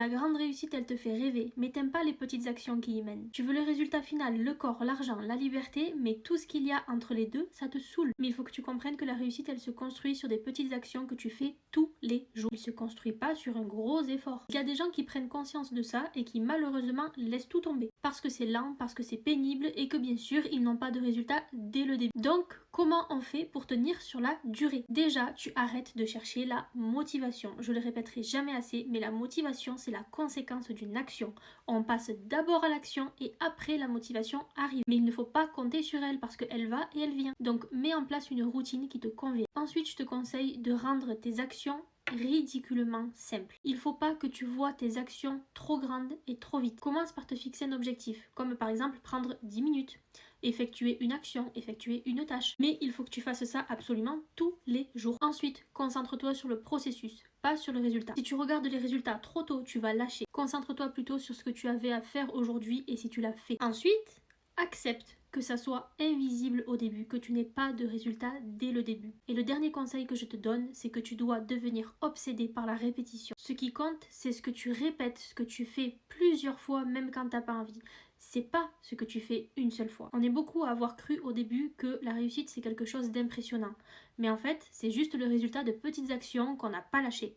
La grande réussite, elle te fait rêver, mais t'aimes pas les petites actions qui y mènent. Tu veux le résultat final, le corps, l'argent, la liberté, mais tout ce qu'il y a entre les deux, ça te saoule. Mais il faut que tu comprennes que la réussite, elle se construit sur des petites actions que tu fais tous les jours. Elle se construit pas sur un gros effort. Il y a des gens qui prennent conscience de ça et qui malheureusement laissent tout tomber. Parce que c'est lent, parce que c'est pénible et que bien sûr, ils n'ont pas de résultat dès le début. Donc, comment on fait pour tenir sur la durée? Déjà, tu arrêtes de chercher la motivation. Je le répéterai jamais assez, mais la motivation, c'est la conséquence d'une action. On passe d'abord à l'action et après la motivation arrive. Mais il ne faut pas compter sur elle parce qu'elle va et elle vient. Donc mets en place une routine qui te convient. Ensuite, je te conseille de rendre tes actions ridiculement simples. Il faut pas que tu vois tes actions trop grandes et trop vite. Commence par te fixer un objectif, comme par exemple prendre 10 minutes, effectuer une action, effectuer une tâche. Mais il faut que tu fasses ça absolument tous les jours. Ensuite, concentre-toi sur le processus, pas sur le résultat. Si tu regardes les résultats trop tôt, tu vas lâcher. Concentre-toi plutôt sur ce que tu avais à faire aujourd'hui et si tu l'as fait. Ensuite, accepte que ça soit invisible au début, que tu n'aies pas de résultat dès le début. Et le dernier conseil que je te donne, c'est que tu dois devenir obsédé par la répétition. Ce qui compte, c'est ce que tu répètes, ce que tu fais plusieurs fois, même quand t'as pas envie. C'est pas ce que tu fais une seule fois. On est beaucoup à avoir cru au début que la réussite c'est quelque chose d'impressionnant. Mais en fait, c'est juste le résultat de petites actions qu'on n'a pas lâchées.